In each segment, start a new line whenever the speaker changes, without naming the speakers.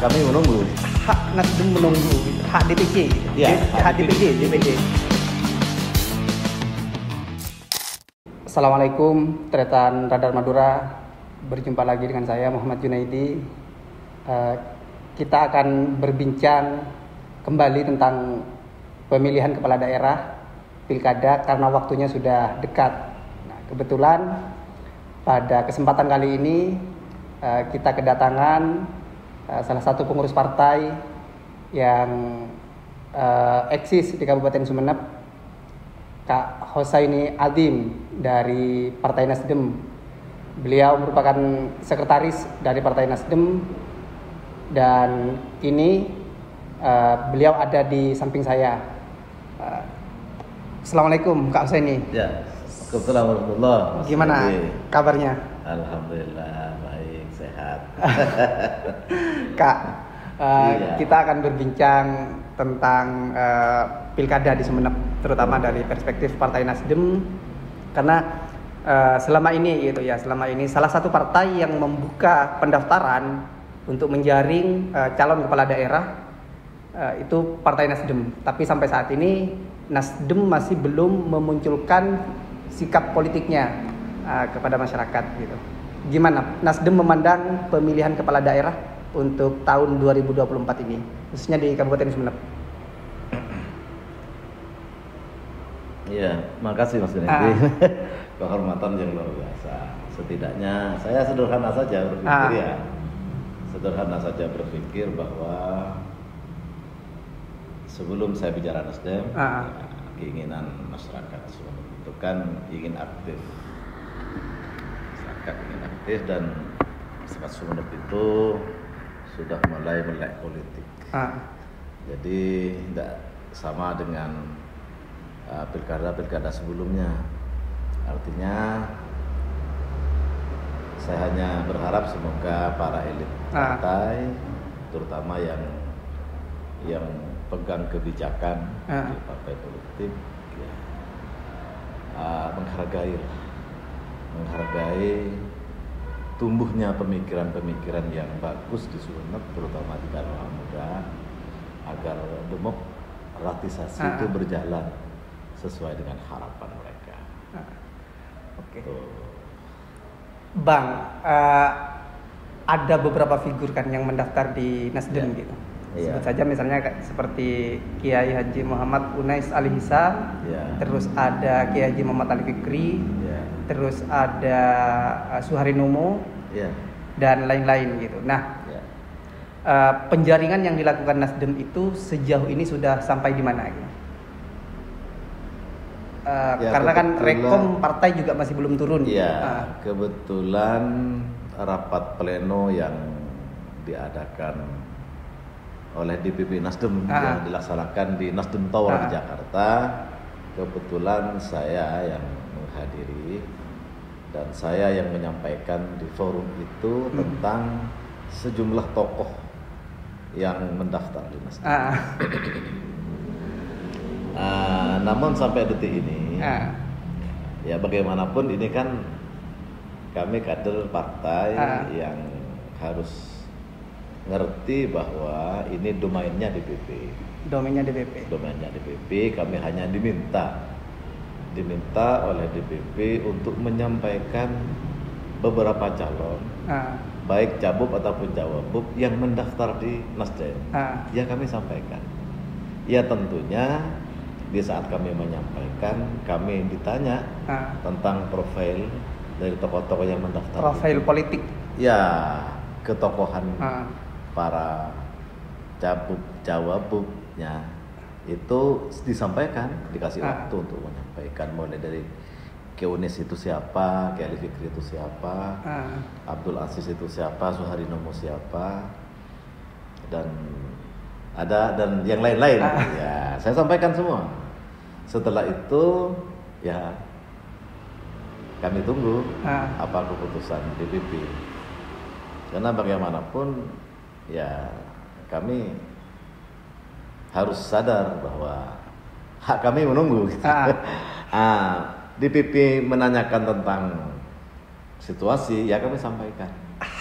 kami menunggu.
Hak Nasdem menunggu, hak DPC.
Iya,
hak DPC. Assalamualaikum, Tretan Radar Madura. Berjumpa lagi dengan saya Muhammad Junaidi. Kita akan berbincang kembali tentang pemilihan kepala daerah pilkada karena waktunya sudah dekat. Nah, kebetulan pada kesempatan kali ini kita kedatangan salah satu pengurus partai yang eksis di Kabupaten Sumeneb, Kak Hosaini Adim dari Partai Nasdem. Beliau merupakan sekretaris dari Partai Nasdem dan kini beliau ada di samping saya. Assalamualaikum Kak Hosaini.
Ya, kebetulan warahmatullah.
Gimana kabarnya?
Alhamdulillah baik, sehat.
Kak, kita akan berbincang tentang pilkada di Sumeneb, terutama dari perspektif Partai Nasdem, karena selama ini salah satu partai yang membuka pendaftaran untuk menjaring calon kepala daerah itu Partai Nasdem. Tapi sampai saat ini Nasdem masih belum memunculkan sikap politiknya kepada masyarakat gitu. Gimana Nasdem memandang pemilihan kepala daerah untuk tahun 2024 ini, khususnya di Kabupaten Sumeneb?
Iya, makasih Mas Junaidi. Kehormatan yang luar biasa. Setidaknya saya sederhana saja berpikir Sederhana saja berpikir bahwa sebelum saya bicara Nasdem, keinginan masyarakat Sumeneb itu kan ingin aktif. Masyarakat ingin aktif dan masyarakat Sumeneb itu sudah mulai melek politik. Jadi tidak sama dengan pilkada sebelumnya. Artinya saya hanya berharap semoga para elit partai, terutama yang pegang kebijakan di partai politik, menghargai tumbuhnya pemikiran-pemikiran yang bagus di Sumeneb, terutama di kalangan muda, agar demokratisasi itu berjalan sesuai dengan harapan mereka.
Oke. Bang, ada beberapa figur kan yang mendaftar di Nasdem gitu. Sebut saja misalnya seperti Kiai Haji Muhammad Unais Ali Hisam, terus ada Kiai Haji Muhammad Ali Fikri, terus ada Suharinomo, dan lain-lain gitu. Nah, penjaringan yang dilakukan Nasdem itu sejauh ini sudah sampai di mana gitu? Karena kan rekom partai juga masih belum turun.
Kebetulan rapat pleno yang diadakan oleh DPP Nasdem yang dilaksanakan di Nasdem Tower di Jakarta, kebetulan saya yang menghadiri dan saya yang menyampaikan di forum itu tentang sejumlah tokoh yang mendaftar di Nasdem. Namun sampai detik ini, ya bagaimanapun ini kan kami kader partai yang harus ngerti bahwa ini domainnya DPP. Domainnya DPP, kami hanya diminta oleh DPP untuk menyampaikan beberapa calon, baik cabup ataupun cawagup yang mendaftar di Nasdem. Ya kami sampaikan. Ya tentunya di saat kami menyampaikan, kami ditanya tentang profil dari tokoh-tokoh yang mendaftar.
Profil politik.
Ya, ketokohan para cawabupnya itu disampaikan, dikasih waktu untuk menyampaikan, mulai dari Keunis itu siapa, Kiai Fikri itu siapa, Abdul Aziz itu siapa, Suharinomo siapa, dan yang lain-lain. Ya, saya sampaikan semua. Setelah itu ya kami tunggu apa keputusan DPP. Karena bagaimanapun ya kami harus sadar bahwa hak kami menunggu. DPP menanyakan tentang situasi, ya kami sampaikan.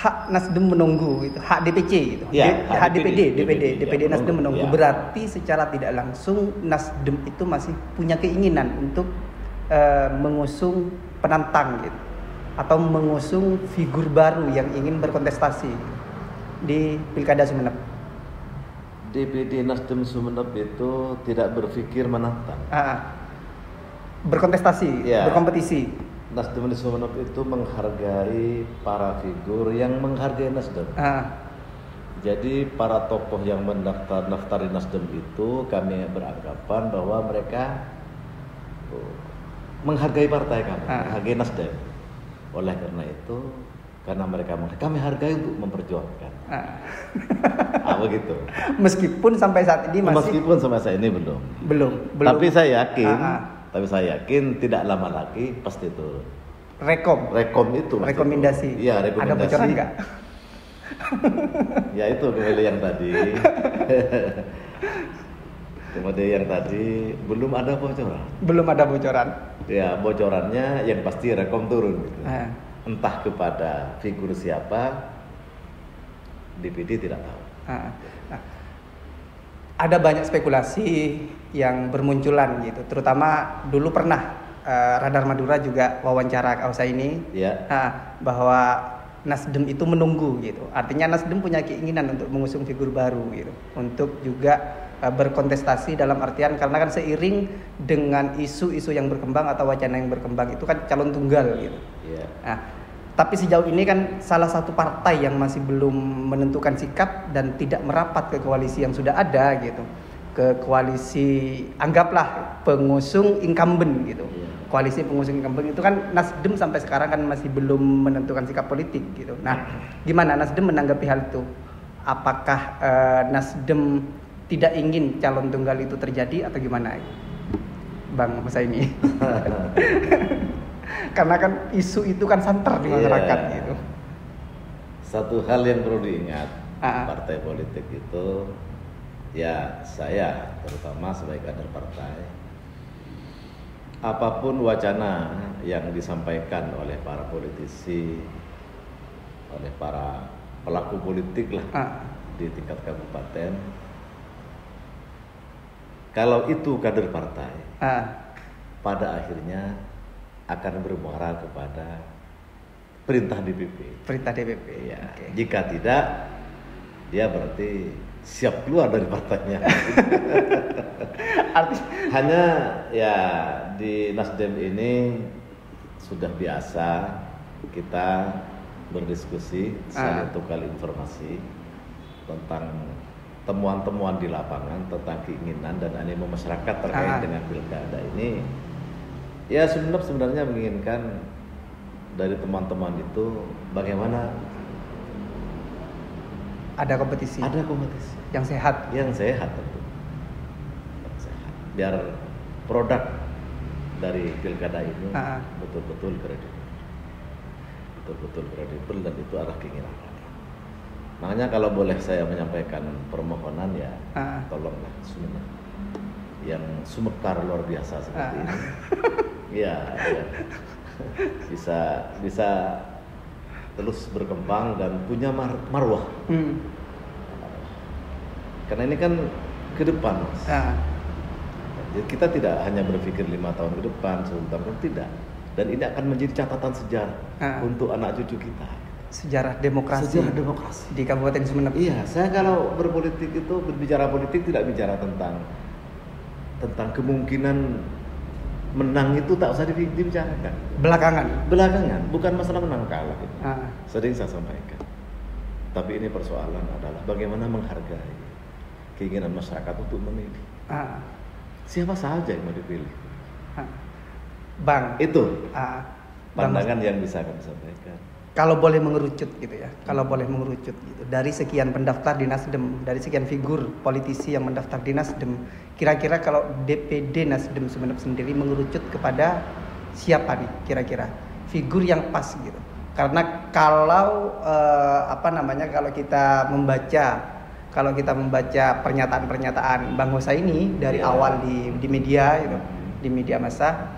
hak Nasdem menunggu itu, hak DPC itu.
Ya,
hak DPD Nasdem menunggu.
Ya.
Berarti secara tidak langsung Nasdem itu masih punya keinginan untuk mengusung penantang gitu, atau mengusung figur baru yang ingin berkontestasi di Pilkada Sumeneb.
DPD Nasdem Sumeneb itu tidak berpikir menantang.
Berkontestasi,
ya.
Berkompetisi.
Nasdem di Sumeneb itu menghargai para figur yang menghargai Nasdem. Jadi para tokoh yang mendaftar Nasdem itu kami beranggapan bahwa mereka menghargai partai kami, menghargai Nasdem. Oleh karena itu, karena mereka kami hargai untuk memperjuangkan. Begitu.
Meskipun sampai saat ini belum.
Tapi saya yakin tidak lama lagi pasti turun. Rekom itu.
Rekomendasi.
Iya, rekomendasi.
Ada bocoran nggak?
Ya itu kembali yang tadi. Kemudian yang tadi belum ada bocoran. Ya, bocorannya yang pasti Rekom turun gitu. Entah kepada figur siapa, DPD tidak tahu.
Ada banyak spekulasi yang bermunculan gitu, terutama dulu pernah Radar Madura juga wawancara Kausa ini, bahwa Nasdem itu menunggu gitu. Artinya Nasdem punya keinginan untuk mengusung figur baru gitu, untuk juga berkontestasi dalam artian karena kan seiring dengan isu-isu yang berkembang atau wacana yang berkembang itu kan calon tunggal gitu. Tapi sejauh ini kan salah satu partai yang masih belum menentukan sikap dan tidak merapat ke koalisi yang sudah ada gitu, ke koalisi anggaplah pengusung incumbent gitu. Koalisi pengusung incumbent itu kan Nasdem sampai sekarang kan masih belum menentukan sikap politik gitu. Nah, gimana Nasdem menanggapi hal itu? Apakah Nasdem tidak ingin calon tunggal itu terjadi atau gimana, Bang Husaini? Karena kan isu itu kan santer di masyarakat gitu.
Satu hal yang perlu diingat, partai politik itu, ya saya terutama sebagai kader partai, apapun wacana yang disampaikan oleh para politisi, oleh para pelaku politik lah di tingkat kabupaten, kalau itu kader partai, pada akhirnya akan bermuara kepada perintah DPP. Ya. Okay. Jika tidak, dia berarti siap keluar dari partainya. Hanya ya di Nasdem ini sudah biasa kita berdiskusi, saling tukar informasi tentang temuan-temuan di lapangan, tentang keinginan dan animo masyarakat terkait dengan pilkada ini. Ya sebenarnya menginginkan dari teman-teman itu bagaimana
ada kompetisi yang sehat
tentu, biar produk dari pilkada ini betul-betul kredibel dan itu adalah keinginan rakyat. Makanya kalau boleh saya menyampaikan permohonan ya, tolonglah Sumeneb yang sumekar luar biasa seperti ini, ya bisa terus berkembang dan punya marwah. Karena ini kan ke depan, Mas. Jadi kita tidak hanya berpikir 5 tahun ke depan, 10 tahun tidak. Dan ini akan menjadi catatan sejarah untuk anak cucu kita.
Sejarah demokrasi di Kabupaten Sumeneb.
Iya, saya kalau berpolitik itu berbicara politik tidak bicara tentang kemungkinan menang itu tak usah dibicarakan. Belakangan, bukan masalah menang kalah itu. Sering saya sampaikan. Tapi ini persoalan adalah bagaimana menghargai keinginan masyarakat untuk memilih. Siapa saja yang mau dipilih.
Bang,
itu pandangan yang bisa kami sampaikan.
Kalau boleh mengerucut gitu ya, dari sekian pendaftar di Nasdem, dari sekian figur politisi yang mendaftar di Nasdem, kira-kira kalau DPD Nasdem Sumeneb sendiri mengerucut kepada siapa nih kira-kira figur yang pas gitu? Karena kalau kalau kita membaca pernyataan Bang Husaini dari awal di media gitu, di media massa,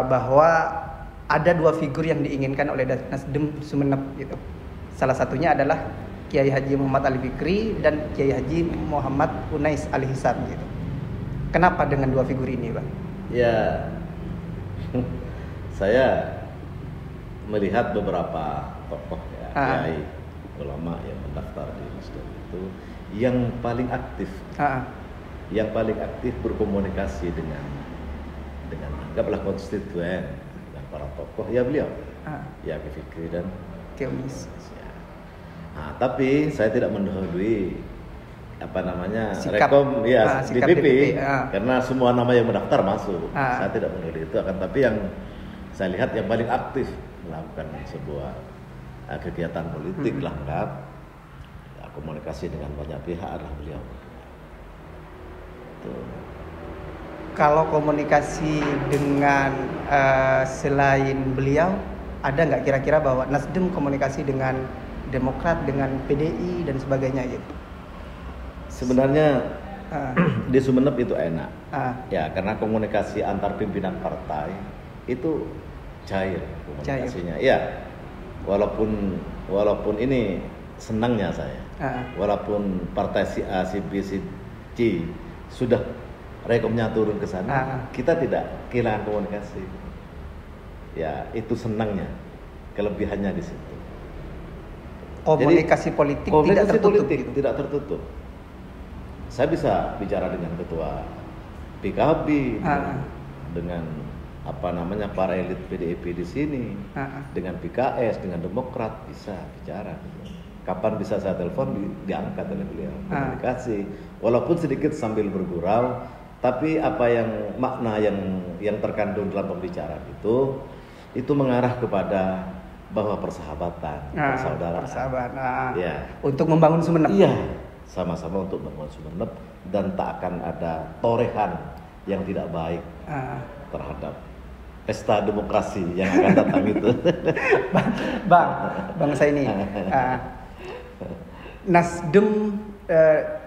bahwa ada 2 figur yang diinginkan oleh Nasdem Sumeneb gitu. Salah satunya adalah Kiai Haji Muhammad Ali Fikri dan Kiai Haji Muhammad Unais Ali Hisam gitu. Kenapa dengan dua figur ini, Bang?
Ya, saya melihat beberapa tokoh ya, kiai ulama yang mendaftar di Nasdem itu yang paling aktif, yang paling aktif berkomunikasi dengan anggaplah konstituen dan para tokoh ya beliau, ya Fikri dan
Kiai Unais.
Nah, tapi saya tidak mendahului
sikap,
rekom ya DPP,
karena
semua nama yang mendaftar masuk. Saya tidak mendahului itu, akan tapi yang saya lihat yang paling aktif melakukan sebuah kegiatan politik lengkap ya, komunikasi dengan banyak pihak adalah beliau. Tuh.
Kalau komunikasi dengan selain beliau, ada nggak kira-kira bahwa Nasdem komunikasi dengan Demokrat, dengan PDI dan sebagainya gitu?
Sebenarnya di Sumeneb itu enak, ya karena komunikasi antar pimpinan partai itu cair komunikasinya. Ya, walaupun ini senangnya saya, walaupun partai si A, si B, si C sudah rekomnya turun ke sana, kita tidak kehilangan komunikasi. Ya, itu senangnya, kelebihannya di situ.
Komunikasi politik
tidak tertutup. Saya bisa bicara dengan ketua PKB, dengan para elit PDIP di sini, dengan PKS, dengan Demokrat bisa bicara. Kapan bisa saya telepon diangkat oleh beliau, komunikasi, walaupun sedikit sambil bergurau, tapi makna yang terkandung dalam pembicaraan itu mengarah kepada bahwa persahabatan, persaudaraan, ya.
Untuk membangun Sumeneb.
Iya, sama-sama untuk membangun Sumeneb dan tak akan ada torehan yang tidak baik terhadap pesta demokrasi yang akan datang itu.
Bang saya ini Nasdem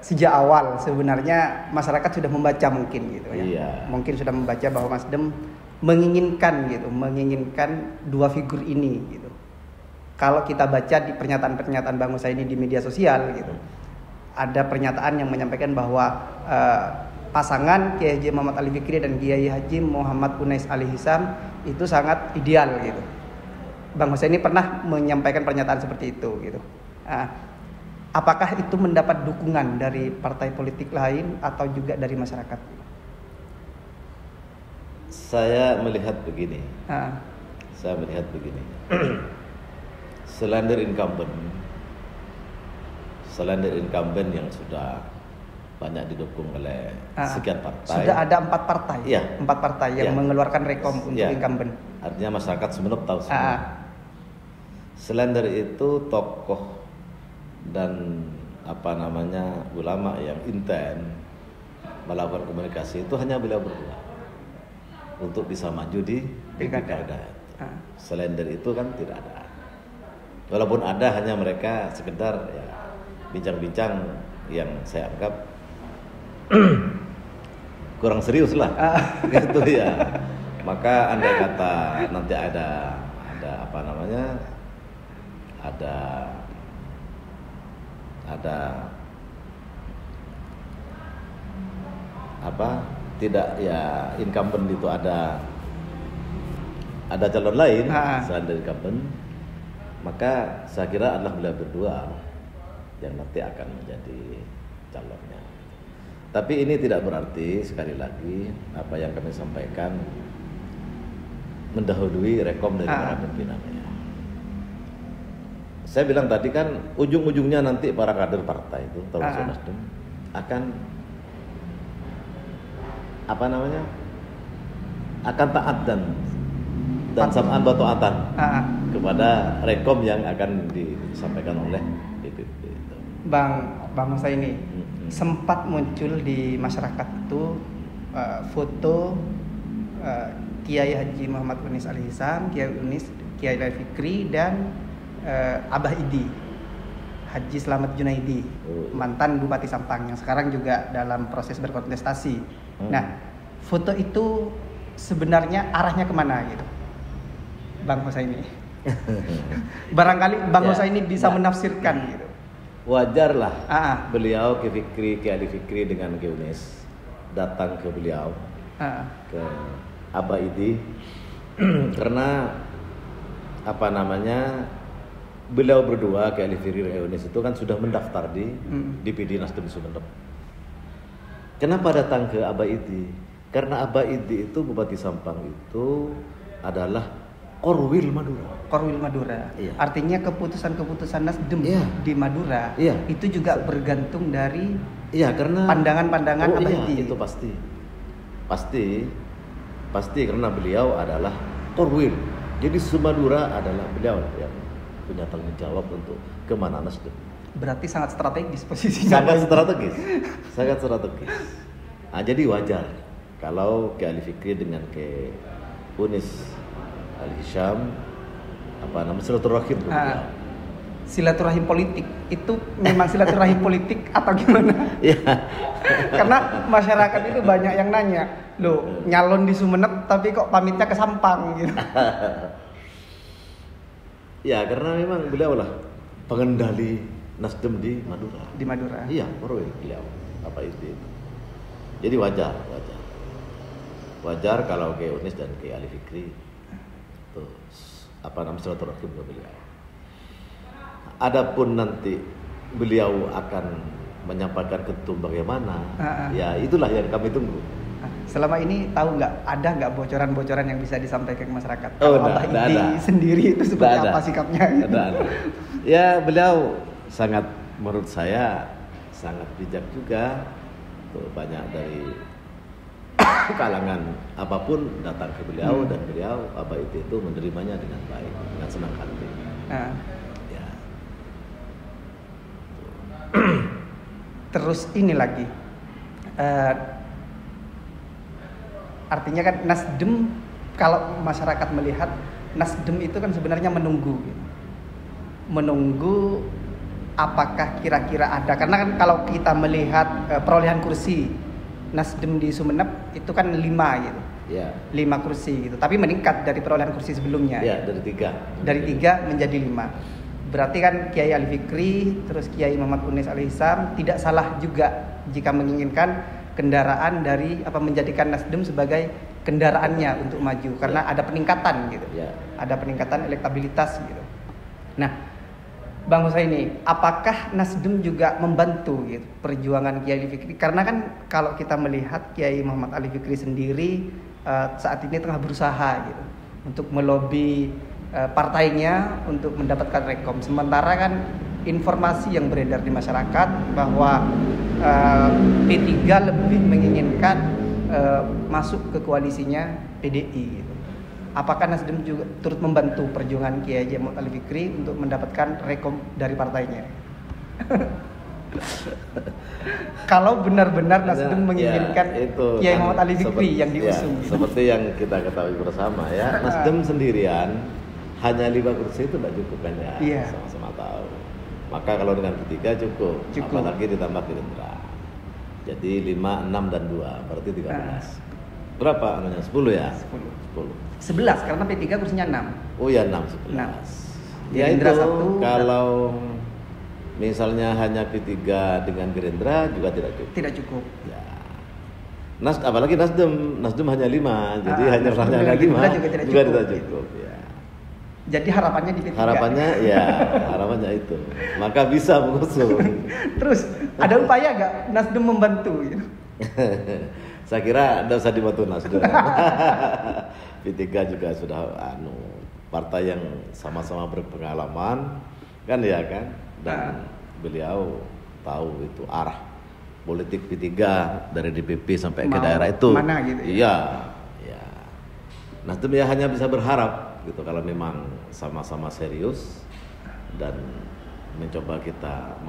sejak awal sebenarnya masyarakat sudah membaca mungkin gitu ya.
Iya.
Mungkin sudah membaca bahwa Nasdem menginginkan dua figur ini gitu. Kalau kita baca di pernyataan-pernyataan Bang Husaini di media sosial gitu, ada pernyataan yang menyampaikan bahwa pasangan Kiai Haji Muhammad Ali Fikri dan Kiai Haji Muhammad Unais Ali Hisam itu sangat ideal gitu. Bang Husaini pernah menyampaikan pernyataan seperti itu gitu. Apakah itu mendapat dukungan dari partai politik lain atau juga dari masyarakat?
Saya melihat begini. Selain dari incumbent yang sudah banyak didukung oleh sekian partai.
Sudah ada 4 partai.
Ya.
4 partai yang mengeluarkan rekom untuk incumbent.
Artinya masyarakat Sumeneb tahu semua. Selain dari itu tokoh dan ulama yang intent melakukan komunikasi itu hanya beliau berdua untuk bisa maju di pilkada. Selain dari itu kan tidak ada. Walaupun ada, hanya mereka sekedar ya bincang-bincang yang saya anggap kurang serius lah. Gitu ya. Maka andai kata nanti ada tidak ya incumbent itu ada calon lain selain dari incumbent, maka saya kira adalah beliau berdua yang nanti akan menjadi calonnya. Tapi ini tidak berarti, sekali lagi apa yang kami sampaikan mendahului rekom dari para pimpinannya. Saya bilang tadi kan ujung-ujungnya nanti para kader partai itu termasuk Nasdem akan akan taat dan sam'an wa ta'atan kepada rekom yang akan disampaikan oleh DPP itu.
Bang Husaini, sempat muncul di masyarakat itu foto Kiai Haji Muhammad Unais Ali Hisam, Kiai Ali Fikri dan Abah Idi Haji Slamet Junaidi, mantan Bupati Sampang yang sekarang juga dalam proses berkontestasi. Nah, foto itu sebenarnya arahnya kemana gitu, Bang Husaini? Barangkali Bang Rosa ini bisa menafsirkan gitu.
Wajar lah beliau Ki Ali Fikri dengan Ki Unis datang ke beliau ke Aba Idi karena beliau berdua Ki Ali Fikri dan Ki Unis itu kan sudah mendaftar di DPD Nasdem Sumeneb. Kenapa datang ke Aba Idi? Karena Aba Idi itu Bupati Sampang itu adalah Korwil Madura. Iya. Artinya keputusan-keputusan Nasdem di Madura itu juga bergantung dari karena pandangan-pandangan Aba Idi. Itu pasti karena beliau adalah Korwil. Jadi Madura adalah beliau yang punya tanggung jawab untuk kemana Nasdem. Berarti sangat strategis posisinya. Sangat strategis. Nah, jadi wajar kalau Ki Ali Fikri dengan Ki Unis Ali Hisham silaturahim beliau. Silaturahim politik itu memang silaturahim politik atau gimana? Karena masyarakat itu banyak yang nanya, loh nyalon di Sumeneb tapi kok pamitnya ke Sampang gitu. Ya karena memang beliau lah pengendali Nasdem di Madura. Iya, beliau itu. Jadi wajar kalau Ki Unis dan Ki Ali Fikri silaturahim ke beliau. Adapun nanti beliau akan menyampaikan ketum bagaimana, ya itulah yang kami tunggu. Selama ini tahu ada nggak bocoran-bocoran yang bisa disampaikan ke masyarakat? Aba Idi sendiri itu seperti apa sikapnya? Ada. Ya beliau menurut saya sangat bijak juga. Banyak dari kalangan apapun datang ke beliau dan beliau Aba Idi itu menerimanya dengan baik, dengan senang hati. Ya. Terus ini lagi, artinya kan Nasdem, kalau masyarakat melihat Nasdem itu kan sebenarnya menunggu apakah kira-kira ada, karena kan kalau kita melihat perolehan kursi Nasdem di Sumeneb itu kan 5 gitu. 5 kursi gitu. Tapi meningkat dari perolehan kursi sebelumnya. Dari 3 menjadi 5. Berarti kan Kiai Ali Fikri terus Kiai Muhammad Unis Ali Hisham tidak salah juga jika menginginkan kendaraan dari menjadikan Nasdem sebagai kendaraannya untuk maju karena ada peningkatan gitu. Ada peningkatan elektabilitas gitu. Nah, Bang Husaini, apakah Nasdem juga membantu gitu perjuangan Kiai Ali Fikri? Karena kan kalau kita melihat Kiai Muhammad Ali Fikri sendiri saat ini tengah berusaha gitu untuk melobi partainya untuk mendapatkan rekom. Sementara kan informasi yang beredar di masyarakat bahwa P3 lebih menginginkan masuk ke koalisinya PDI gitu. Apakah Nasdem juga turut membantu perjuangan Kiai Muhammad Ali Fikri untuk mendapatkan rekom dari partainya? Kalau benar-benar Nasdem menginginkan Kiai Muhammad Ali Fikri yang diusung. Seperti yang kita ketahui bersama ya, Nasdem sendirian hanya 5 kursi itu tidak cukup kan ya, sama-sama tahu. Maka kalau dengan P3 cukup. Apalagi ditambah Gerindra. Jadi 5, 6 dan 2 berarti 13. Berapa anunya? 10 ya? 11 karena P3 kursinya 6. Oh ya 6, 11. Ya itu kalau misalnya hanya P3 dengan Gerindra juga tidak cukup. Ya. Apalagi Nasdem hanya 5, jadi hanya 5 juga tidak cukup. Ya. Jadi harapannya di P3. Harapannya itu. Maka bisa mengusung. Terus ada upaya nggak Nasdem membantu? Gitu? Saya kira tidak usah dibantu Nasdem. P3 juga sudah partai yang sama-sama berpengalaman kan ya kan, dan beliau tahu itu arah politik P3 dari DPP sampai ke daerah itu. Mana gitu ya? Iya. Nasdem ya hanya bisa berharap gitu kalau memang sama-sama serius dan mencoba kita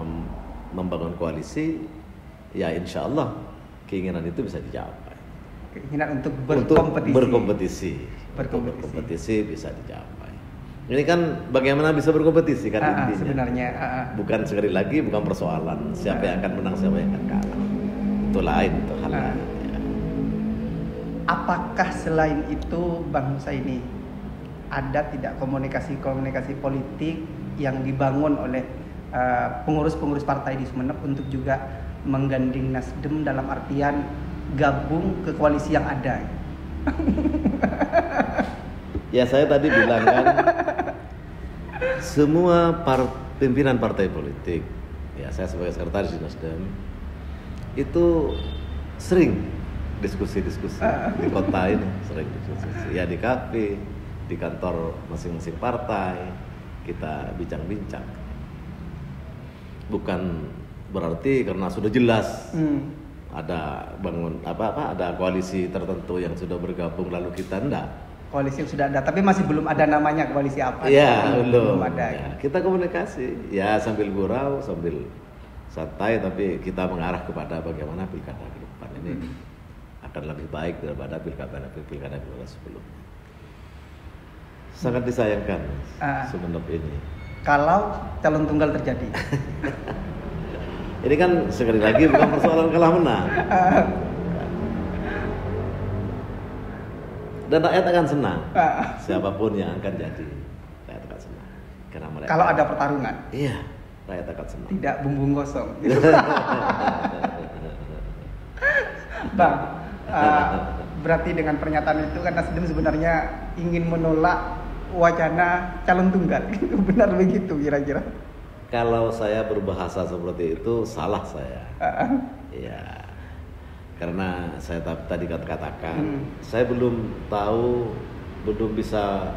membangun koalisi, ya insya Allah keinginan itu bisa dicapai. Keinginan untuk berkompetisi bisa dicapai. Ini kan bagaimana bisa berkompetisi kan intinya. Sebenarnya bukan sekali lagi bukan persoalan siapa yang akan menang siapa yang akan kalah. Itu lain, itu hal lain. Ya. Apakah selain itu Bang Husaini
ada tidak komunikasi politik yang dibangun oleh pengurus-pengurus partai di Sumeneb untuk juga menggandeng Nasdem dalam artian gabung ke koalisi yang ada?
Ya, saya tadi bilang kan, semua pimpinan partai politik, ya saya sebagai sekretaris di Nasdem, itu sering diskusi-diskusi di kota ini, sering diskusi. Ya di kafe, di kantor masing-masing partai, kita bincang-bincang. Bukan berarti karena sudah jelas ada ada koalisi tertentu yang sudah bergabung lalu kita enggak.
Koalisi yang sudah ada, tapi masih belum ada namanya koalisi apa?
Ya, belum
ada.
Ya. Kita komunikasi, ya sambil gurau, sambil santai, tapi kita mengarah kepada bagaimana pilkada ke depan ini akan lebih baik daripada pilkada sebelumnya. Sangat disayangkan Sumeneb ini.
Kalau calon tunggal terjadi.
Ini kan sekali lagi bukan persoalan kalah menang. Dan rakyat akan senang. Siapapun yang akan jadi, rakyat akan senang. Karena mereka,
kalau ada pertarungan.
Iya, rakyat akan senang.
Tidak bumbung kosong. Bang, berarti dengan pernyataan itu kan Nasdem sebenarnya ingin menolak wacana calon tunggal. Benar begitu kira-kira?
Kalau saya berbahasa seperti itu salah saya. Ya, karena saya tadi katakan, saya belum tahu, belum bisa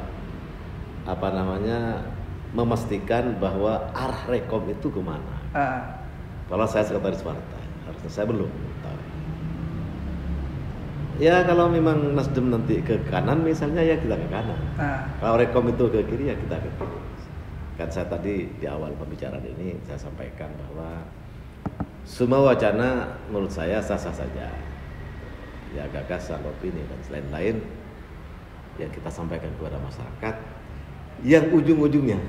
memastikan bahwa arah rekom itu kemana. Kalau saya sekretaris partai, harusnya saya belum tahu. Ya kalau memang Nasdem nanti ke kanan misalnya, ya kita ke kanan. Kalau rekom itu ke kiri, ya kita ke kiri. Kan saya tadi di awal pembicaraan ini saya sampaikan bahwa semua wacana menurut saya sah-sah saja. Ya gagasan, opini dan lain-lain yang kita sampaikan kepada masyarakat, yang ujung-ujungnya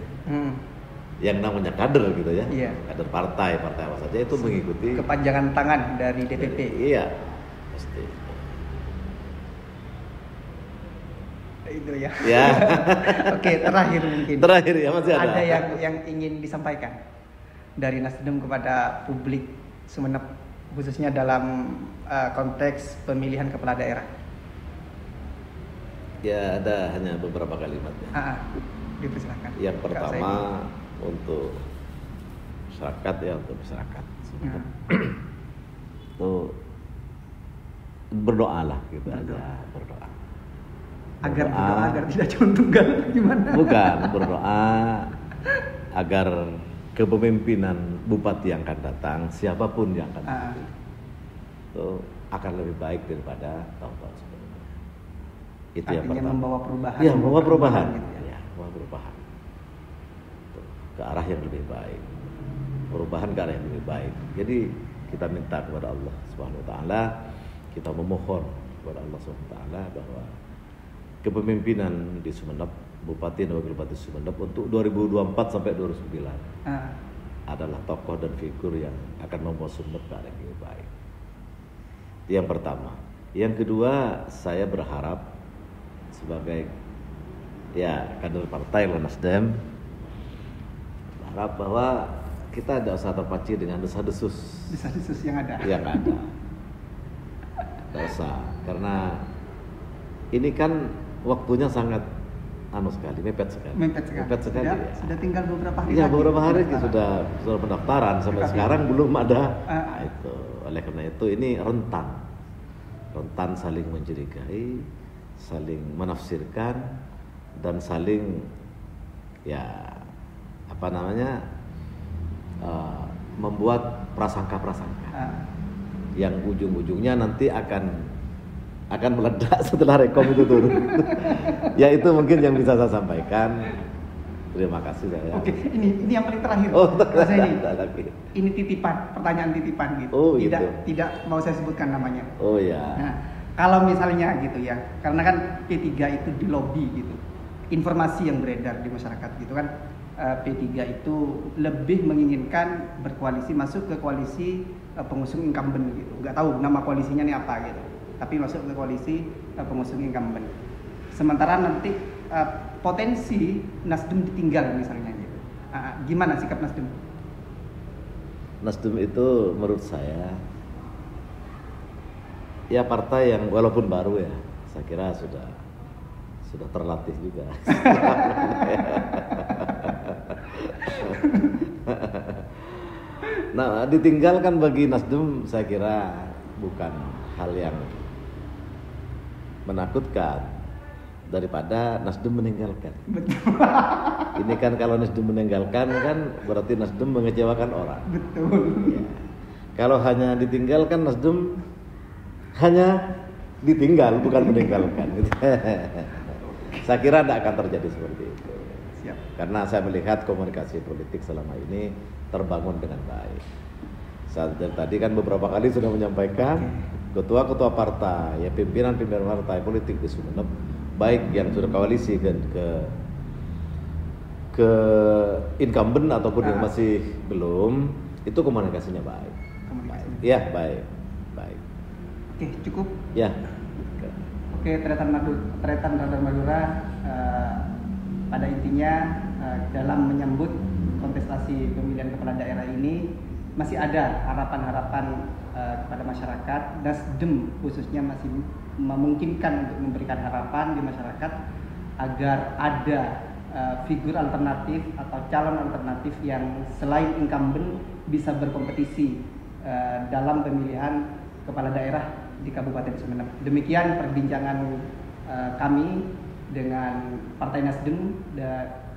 yang namanya kader gitu ya, kader partai apa saja itu mengikuti
kepanjangan tangan dari DPP.
Iya, pasti.
Itu ya.
Ya.
Oke, terakhir mungkin.
Terakhir ya, masih ada.
Ada yang ingin disampaikan dari Nasdem kepada publik Sumeneb, khususnya dalam konteks pemilihan kepala daerah?
Ya, ada hanya beberapa kalimat ya.
Dipersilakan.
Yang pertama untuk masyarakat, ya untuk masyarakat. Tuh berdoalah gitu aja, berdoa.
Agar tidak calon tunggal, gimana?
Bukan, berdoa agar kepemimpinan bupati yang akan datang, siapapun yang akan datang, itu akan lebih baik daripada tahun-tahun sebelumnya. Itu yang pertama.
Membawa perubahan.
Iya, membawa perubahan. Gitu ya, membawa perubahan. Tuh, ke arah yang lebih baik. Perubahan ke arah yang lebih baik. Jadi kita minta kepada Allah Subhanahu wa taala, kita memohon kepada Allah Subhanahu wa taala bahwa kepemimpinan di Sumeneb, Bupati dan Wakil Bupati Sumeneb untuk 2024 sampai 2009 adalah tokoh dan figur yang akan membawa Sumeneb ke arah yang lebih baik. Itu yang pertama. Yang kedua, saya berharap sebagai kader partai Nasdem, berharap bahwa kita tidak usah terpacu dengan desas-desus
yang ada.
Tidak usah, karena ini kan waktunya sangat mepet sekali. Ya.
Sudah tinggal beberapa hari.
Iya, beberapa hari sudah pendaftaran sampai sekarang belum ada. Itu. Oleh karena itu ini rentan saling mencurigai, saling menafsirkan dan saling membuat prasangka-prasangka yang ujung-ujungnya nanti akan meledak setelah rekom itu turun. Ya itu mungkin yang bisa saya sampaikan. Terima kasih saya.
Oke, ini yang paling terakhir. Ini pertanyaan titipan gitu. Tidak mau saya sebutkan namanya.
Oh ya.
Nah, kalau misalnya gitu ya, karena kan P3 itu di lobby gitu. Informasi yang beredar di masyarakat gitu kan, P3 itu lebih menginginkan berkoalisi, masuk ke koalisi pengusung incumbent gitu. Nggak tahu nama koalisinya nih apa gitu. Tapi masuk ke koalisi pengusung incumbent. Sementara nanti potensi Nasdem ditinggal misalnya gitu. Gimana sikap Nasdem?
Nasdem itu menurut saya ya partai yang walaupun baru ya, saya kira sudah terlatih juga. Nah, ditinggalkan bagi Nasdem saya kira bukan hal yang menakutkan daripada Nasdem meninggalkan.
Betul.
Ini kan kalau Nasdem meninggalkan kan berarti Nasdem mengecewakan orang.
Betul.
Ya. Kalau hanya ditinggalkan Nasdem hanya ditinggal bukan meninggalkan. Saya kira tidak akan terjadi seperti itu.
Siap.
Karena saya melihat komunikasi politik selama ini terbangun dengan baik. Dari tadi kan beberapa kali sudah menyampaikan ketua-ketua partai, ya pimpinan-pimpinan partai politik di Sumeneb, baik yang sudah koalisi dan ke incumbent ataupun yang masih belum, itu komunikasinya baik. Iya, baik.
Oke, cukup.
Ya.
Oke, Tretan Radar Madura pada intinya dalam menyambut kontestasi pemilihan kepala daerah ini masih ada harapan-harapan kepada masyarakat. Nasdem khususnya masih memungkinkan untuk memberikan harapan di masyarakat agar ada figur alternatif atau calon alternatif yang selain incumbent bisa berkompetisi dalam pemilihan kepala daerah di Kabupaten Sumeneb. Demikian perbincangan kami dengan Partai Nasdem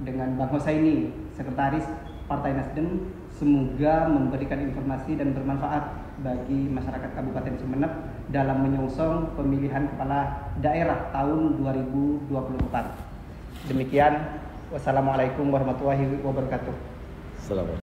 dengan Bang Hosaini, Sekretaris Partai Nasdem. Semoga memberikan informasi dan bermanfaat bagi masyarakat Kabupaten Sumeneb dalam menyongsong pemilihan kepala daerah tahun 2024. Demikian, wassalamualaikum warahmatullahi wabarakatuh.
Selamat.